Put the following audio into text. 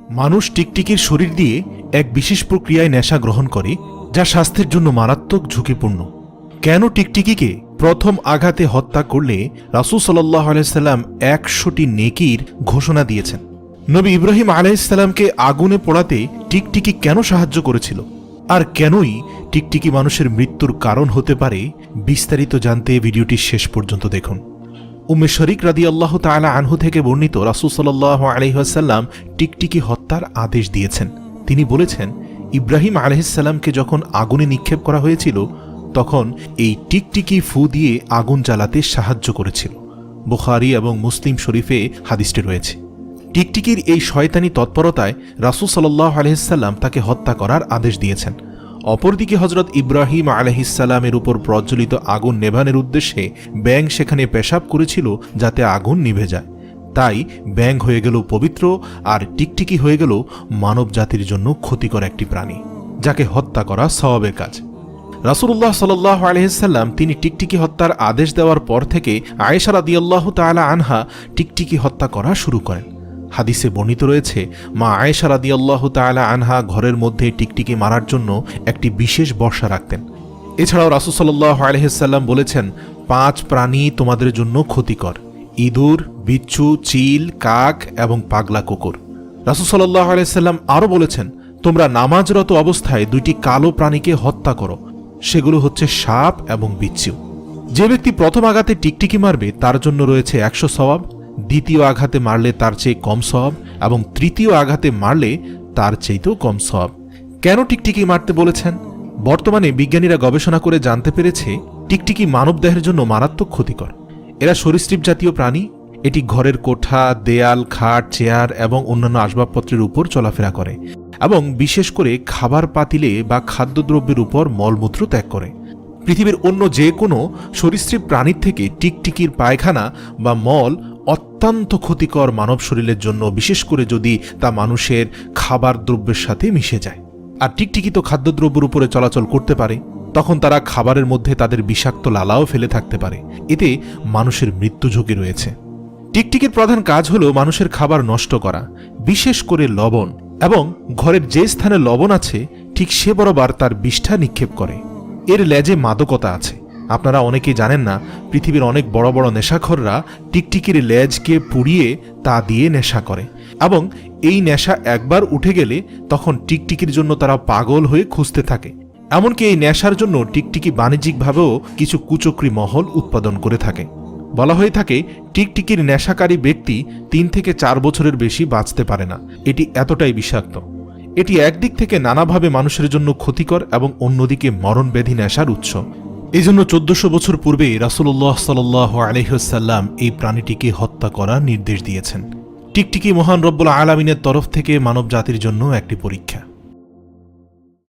মানুষ টিকটিকির শরীর দিয়ে এক বিশেষ প্রক্রিয়ায় নেশা গ্রহণ করে, যা স্বাস্থ্যের জন্য মারাত্মক ঝুঁকিপূর্ণ। কেন টিকটিকিকে প্রথম আঘাতে হত্যা করলে রাসূল সাল্লাল্লাহু আলাইহি সাল্লাম 100টি নেকির ঘোষণা দিয়েছেন? নবী ইব্রাহিম আলাইহিস সালামকে আগুনে পোড়াতে টিকটিকি কেন সাহায্য করেছিল? আর কেনই টিকটিকি মানুষের মৃত্যুর কারণ হতে পারে? বিস্তারিত জানতে ভিডিওটি শেষ পর্যন্ত দেখুন। উম্মে শরীক রাদিয়াল্লাহু তাআলা আনহু থেকে বর্ণিত, রাসূল সাল্লাল্লাহু আলাইহি ওয়াসাল্লাম টিকটিকি হত্যার আদেশ দিয়েছেন। তিনি বলেছেন, ইব্রাহিম আলাইহিস সালামকে যখন আগুনে নিক্ষেপ করা হয়েছিল, তখন এই টিকটিকি ফু দিয়ে আগুন জ্বালাতে সাহায্য করেছিল। বুখারী এবং মুসলিম শরীফে হাদিসটি রয়েছে। টিকটিকির এই শয়তানি তৎপরতায় রাসূল সাল্লাল্লাহু আলাইহি ওয়াসাল্লাম তাকে হত্যা করার আদেশ দিয়েছেন। অপরদিকে হযরত ইব্রাহিম আলাইহিস সালামের উপর প্রজ্বলিত আগুন নেভানোর উদ্দেশ্যে ব্যাঙ সেখানে পেশাব করেছিল, যাতে আগুন নিভে যায়। তাই ব্যাঙ হয়ে গেল পবিত্র, আর টিকটিকি হয়ে গেল মানব জাতির জন্য ক্ষতিকর একটি প্রাণী, যাকে হত্যা করা সওয়াবের কাজ। রাসূলুল্লাহ সাল্লাল্লাহু আলাইহি ওয়াসাল্লাম তিনি টিকটিকি হত্যার আদেশ দেওয়ার পর থেকে আয়েশা রাদিয়াল্লাহু তাআলা আনহা টিকটিকি হত্যা করা শুরু করেন। হাদিসে বর্ণিত রয়েছে, মা আয়েশা রাদিয়াল্লাহু তাআলা আনহা ঘরের মধ্যে টিকটিকি মারার জন্য একটি বিশেষ বর্শা রাখতেন। এছাড়াও রাসূল সাল্লাল্লাহু আলাইহি ওয়াসাল্লাম বলেছেন, 5 প্রাণী তোমাদের জন্য ক্ষতিকর: ইঁদুর, বিচ্ছু, চিল, কাক এবং পাগলা কুকুর। রাসূল সাল্লাল্লাহু আলাইহি ওয়াসাল্লাম আরও বলেছেন, তোমরা নামাজরত অবস্থায় 2টি কালো প্রাণীকে হত্যা করো, সেগুলো হচ্ছে সাপ এবং বিচ্ছু। যে ব্যক্তি প্রথম আঘাতে টিকটিকি মারবে তার জন্য রয়েছে 100 সওয়াব, দ্বিতীয় আঘাতে মারলে তার চেয়ে কম সওয়াব, এবং তৃতীয় আঘাতে মারলে তার চেয়েও কম সওয়াব। কেন টিকটিকি মারতে বলেছেন? বর্তমানে বিজ্ঞানীরা গবেষণা করে জানতে পেরেছে, টিকটিকি মানবদেহের জন্য মারাত্মক ক্ষতিকর। এরা সরীসৃপ জাতীয় প্রাণী। এটি ঘরের কোঠা, দেয়াল, খাট, চেয়ার এবং অন্যান্য আসবাবপত্রের উপর চলাফেরা করে, এবং বিশেষ করে খাবার পাতিলে বা খাদ্যদ্রব্যের উপর মলমূত্র ত্যাগ করে। পৃথিবীর অন্য যে কোনো সরীসৃপ প্রাণীর থেকে টিকটিকির পায়খানা বা মল অত্যন্ত ক্ষতিকর মানব শরীরের জন্য, বিশেষ করে যদি তা মানুষের খাবার দ্রব্যের সাথে মিশে যায়। আর টিকটিকি তো খাদ্যদ্রব্যের উপরে চলাচল করতে পারে, তখন তারা খাবারের মধ্যে তাদের বিষাক্ত লালাও ফেলে থাকতে পারে। এতে মানুষের মৃত্যু ঝুঁকি রয়েছে। টিকটিকির প্রধান কাজ হলো মানুষের খাবার নষ্ট করা, বিশেষ করে লবণ, এবং ঘরের যে স্থানে লবণ আছে ঠিক সে বরাবর তার বিষ্ঠা নিক্ষেপ করে। এর লেজে মাদকতা আছে। আপনারা অনেকেই জানেন না, পৃথিবীর অনেক বড় বড় নেশাখোররা টিকটিকির লেজকে পুড়িয়ে তা দিয়ে নেশা করে, এবং এই নেশা একবার উঠে গেলে তখন টিকটিকির জন্য তারা পাগল হয়ে খুঁজতে থাকে। এমনকি এই নেশার জন্য টিকটিকি বাণিজ্যিকভাবেও কিছু কুচক্রী মহল উৎপাদন করে থাকে। বলা হয়ে থাকে, টিকটিকির নেশাকারী ব্যক্তি 3 থেকে 4 বছরের বেশি বাঁচতে পারে না। এটি এতটাই বিষাক্ত। এটি একদিক থেকে নানাভাবে মানুষের জন্য ক্ষতিকর, এবং অন্যদিকে মরণব্যাধি নেশার উৎস। এই জন্য 1400 বছর পূর্বে রাসূলুল্লাহ সাল্লাল্লাহু আলাইহি ওয়াসাল্লাম এই প্রাণীটিকে হত্যা করার নির্দেশ দিয়েছেন। টিকটিকি মহান রব্বুল আলামিনের তরফ থেকে মানব জাতির জন্য একটি পরীক্ষা।